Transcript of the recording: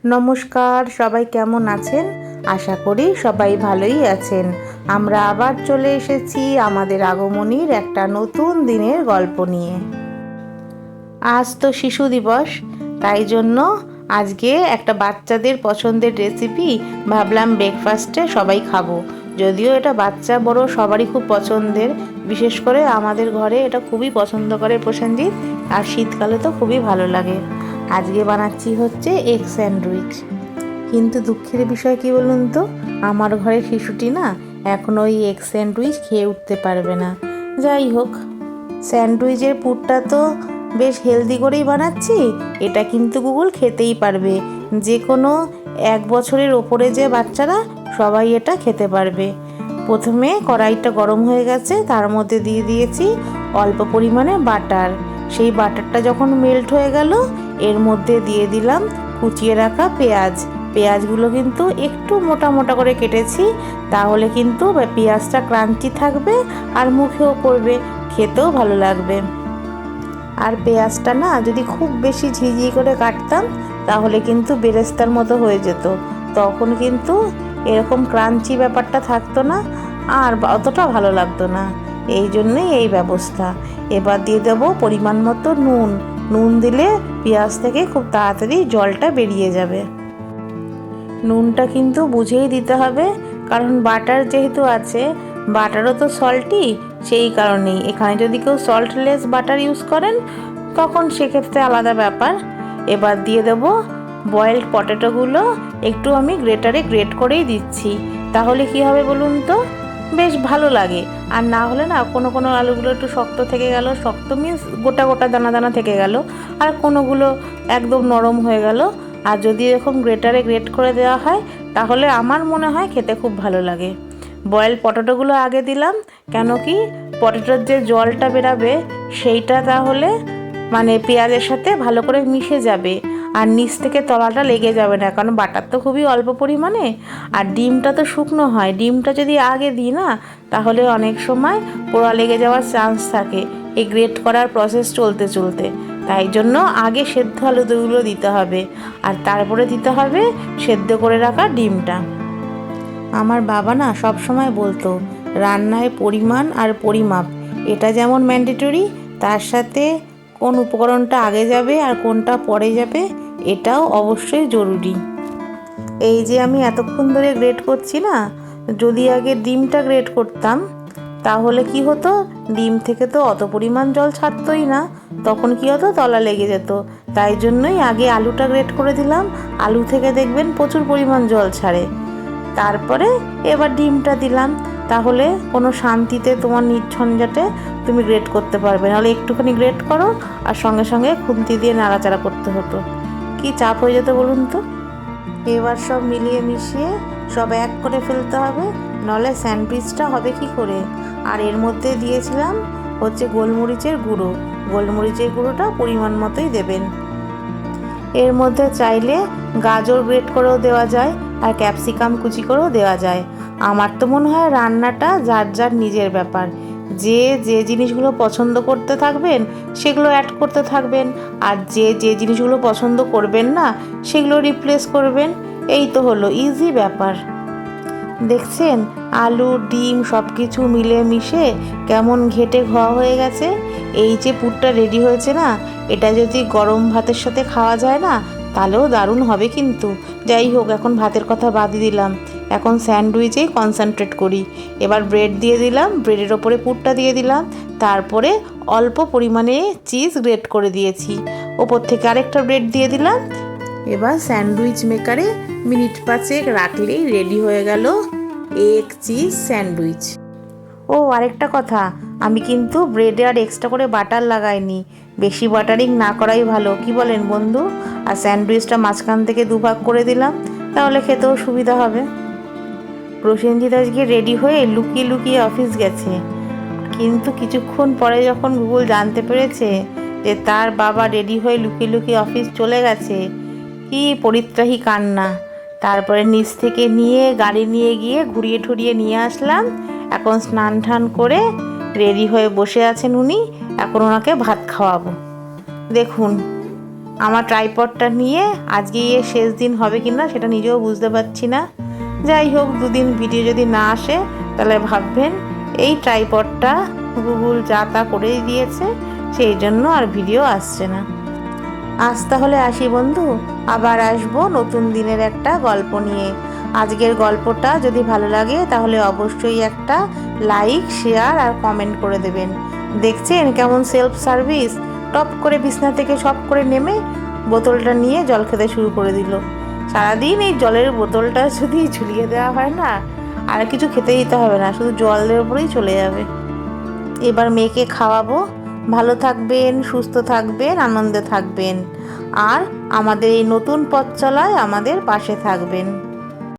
নমস্কার, সবাই কেমন আছেন? আশা করি সবাই ভালোই আছেন। আমরা আবার চলে এসেছি আমাদের আগমনীর একটা নতুন দিনের গল্প নিয়ে। আজ তো শিশু দিবস, তাই জন্য আজকে একটা বাচ্চাদের পছন্দের রেসিপি ভাবলাম ব্রেকফাস্টে সবাই খাবো। যদিও এটা বাচ্চা বড় সবারই খুব পছন্দের, বিশেষ করে আমাদের ঘরে এটা খুবই পছন্দ করে প্রসেনজিৎ, আর শীতকালে তো খুবই ভালো লাগে। আজকে বানাচ্ছি হচ্ছে এগ স্যান্ডউইচ। কিন্তু দুঃখের বিষয় কি বলুন তো, আমার ঘরের শিশুটি না এখন ওই এগ স্যান্ডউইচ খেয়ে উঠতে পারবে না। যাই হোক, স্যান্ডউইচের পুরটা তো বেশ হেলদি করেই বানাচ্ছি, এটা কিন্তু গুগল খেতেই পারবে। যে কোনো 1 বছরের ওপরে যে বাচ্চারা সবাই এটা খেতে পারবে। প্রথমে কড়াইটা গরম হয়ে গেছে, তার মধ্যে দিয়ে দিয়েছি অল্প পরিমাণে বাটার। সেই বাটারটা যখন মেল্ট হয়ে গেল, এর মধ্যে দিয়ে দিলাম কুচিয়ে রাখা পেঁয়াজগুলো কিন্তু একটু মোটা মোটা করে কেটেছি, তাহলে কিন্তু পেঁয়াজটা ক্রাঞ্চি থাকবে আর মুখেও পড়বে, খেতেও ভালো লাগবে। আর পেঁয়াজটা না যদি খুব বেশি ঝিঝি করে কাটতাম তাহলে কিন্তু বেরেস্তার মতো হয়ে যেত, তখন কিন্তু এরকম ক্রাঞ্চি ব্যাপারটা থাকতো না আর অতটা ভালো লাগতো না। এই জন্যই এই ব্যবস্থা। এবার দিয়ে দেবো পরিমাণ মতো নুন দিলে পেঁয়াজ থেকে খুব তাড়াতাড়ি জলটা বেরিয়ে যাবে। নুনটা কিন্তু বুঝেই দিতে হবে, কারণ বাটার যেহেতু আছে, বাটারও তো সল্টি, সেই কারণেই। এখানে যদি কেউ সল্টলেস বাটার ইউজ করেন তখন সেক্ষেত্রে আলাদা ব্যাপার। এবার দিয়ে দেবো বয়েলড পটেটোগুলো, একটু আমি গ্রেটারে গ্রেট করেই দিচ্ছি, তাহলে কি হবে বলুন তো, বেশ ভালো লাগে। আর না হলে না কোনো আলুগুলো একটু শক্ত থেকে গেল, শক্ত মিন্স গোটা গোটা দানা দানা থেকে গেল, আর কোনোগুলো একদম নরম হয়ে গেল। আর যদি এরকম গ্রেটারে গ্রেট করে দেওয়া হয় তাহলে আমার মনে হয় খেতে খুব ভালো লাগে। বয়েল পটেটোগুলো আগে দিলাম, কেন কি পটেটোর যে জলটা বেরাবে সেইটা তাহলে মানে পেঁয়াজের সাথে ভালো করে মিশে যাবে, আর নিচ থেকে তলাটা লেগে যাবে না, কারণ বাটার তো খুবই অল্প পরিমাণে। আর ডিমটা তো শুকনো হয়, ডিমটা যদি আগে দিই না তাহলে অনেক সময় পোড়া লেগে যাওয়ার চান্স থাকে এই গ্রেট করার প্রসেস চলতে চলতে। তাই জন্য আগে সেদ্ধ আলুগুলো দিতে হবে, আর তারপরে দিতে হবে সেদ্ধ করে রাখা ডিমটা। আমার বাবা না সব সময় বলতো রান্নায় পরিমাণ আর পরিমাপ এটা যেমন ম্যান্ডেটরি, তার সাথে কোন উপকরণটা আগে যাবে আর কোনটা পরে যাবে এটাও অবশ্যই জরুরি। এই যে আমি এতক্ষণ ধরে গ্রেট করছি না, যদি আগে ডিমটা গ্রেট করতাম তাহলে কি হতো, ডিম থেকে তো অত পরিমাণ জল ছাড়তোই না, তখন কি হতো তলা লেগে যেত। তাই জন্যই আগে আলুটা গ্রেট করে দিলাম, আলু থেকে দেখবেন প্রচুর পরিমাণ জল ছাড়ে। তারপরে এবার ডিমটা দিলাম, তাহলে কোনো শান্তিতে তোমার নির্ঝঞ্ঝাটে তুমি গ্রেট করতে পারবে। নাহলে একটুখানি গ্রেট করো আর সঙ্গে সঙ্গে খুন্তি দিয়ে নাড়াচাড়া করতে হতো, কি চাপ হয়ে যেত বলুন তো। এবার সব মিলিয়ে মিশিয়ে সব এক করে ফেলতে হবে, নাহলে স্যান্ডউইচটা হবে কি করে। আর এর মধ্যে দিয়েছিলাম হচ্ছে গোলমরিচের গুঁড়োটা পরিমাণ মতোই দেবেন। এর মধ্যে চাইলে গাজর গ্রেট করেও দেওয়া যায় আর ক্যাপসিকাম কুচি করেও দেওয়া যায়। আমার তো মনে হয় রান্নাটা যার যার নিজের ব্যাপার, যে যে জিনিসগুলো পছন্দ করতে থাকবেন সেগুলো অ্যাড করতে থাকবেন, আর যে যে জিনিসগুলো পছন্দ করবেন না সেগুলো রিপ্লেস করবেন। এই তো হলো ইজি ব্যাপার। দেখছেন আলু ডিম সব কিছু মিলে মিশে কেমন ঘেটে ঘোয়া হয়ে গেছে। এই যে পুরটা রেডি হয়েছে না, এটা যদি গরম ভাতের সাথে খাওয়া যায় না তাহলেও দারুণ হবে কিন্তু। যাই হোক, এখন ভাতের কথা বাদই দিলাম, এখন স্যান্ডউইচেই কনসেন্ট্রেট করি। এবার ব্রেড দিয়ে দিলাম, ব্রেডের ওপরে পুরটা দিয়ে দিলাম, তারপরে অল্প পরিমাণে চিজ গ্রেট করে দিয়েছি, ওপর থেকে আরেকটা ব্রেড দিয়ে দিলাম। এবার স্যান্ডউইচ মেকারে মিনিট 5 রাখলেই রেডি হয়ে গেল এগ চিজ স্যান্ডউইচ। ও আরেকটা কথা, আমি কিন্তু ব্রেডে আর এক্সট্রা করে বাটার লাগাইনি, বেশি বাটারিং না করাই ভালো, কি বলেন বন্ধু? আর স্যান্ডউইচটা মাঝখান থেকে দুভাগ করে দিলাম, তাহলে খেতেও সুবিধা হবে। প্রসেনজিৎ আজকে রেডি হয়ে লুকিয়ে লুকিয়ে অফিস গেছে, কিন্তু কিছুক্ষণ পরে যখন গুগল জানতে পেরেছে যে তার বাবা রেডি হয়ে লুকিয়ে লুকিয়ে অফিস চলে গেছে, কি পরিত্রাহী কান্না। তারপরে নিচ থেকে নিয়ে গাড়ি নিয়ে গিয়ে ঘুরিয়ে ঠুরিয়ে নিয়ে আসলাম। এখন স্নান টান করে রেডি হয়ে বসে আছেন উনি, এখন ওনাকে ভাত খাওয়াবো। দেখুন আমার ট্রাইপডটা নিয়ে আজকে শেষ দিন হবে কিনা সেটা নিজেও বুঝতে পারছি না। যাই হোক, দুদিন ভিডিও যদি না আসে তাহলে ভাববেন এই ট্রাইপডটা গুগল যা তা করেই দিয়েছে, সেই জন্য আর ভিডিও আসছে না। আজ তাহলে আসি বন্ধু, আবার আসবো নতুন দিনের একটা গল্প নিয়ে। আজকের গল্পটা যদি ভালো লাগে তাহলে অবশ্যই একটা লাইক, শেয়ার আর কমেন্ট করে দেবেন। দেখছেন কেমন সেলফ সার্ভিস, টপ করে বিছনা থেকে সব করে নেমে বোতলটা নিয়ে জল খেতে শুরু করে দিল। সারাদিন এই জলের বোতলটা যদি ঝুলিয়ে দেওয়া হয় না, আর কিছু খেতে দিতে হবে না, শুধু জলের উপরেই চলে যাবে। এবার মেয়েকে খাওয়াবো। ভালো থাকবেন, সুস্থ থাকবেন, আনন্দে থাকবেন, আর আমাদের এই নতুন পথ চলায় আমাদের পাশে থাকবেন।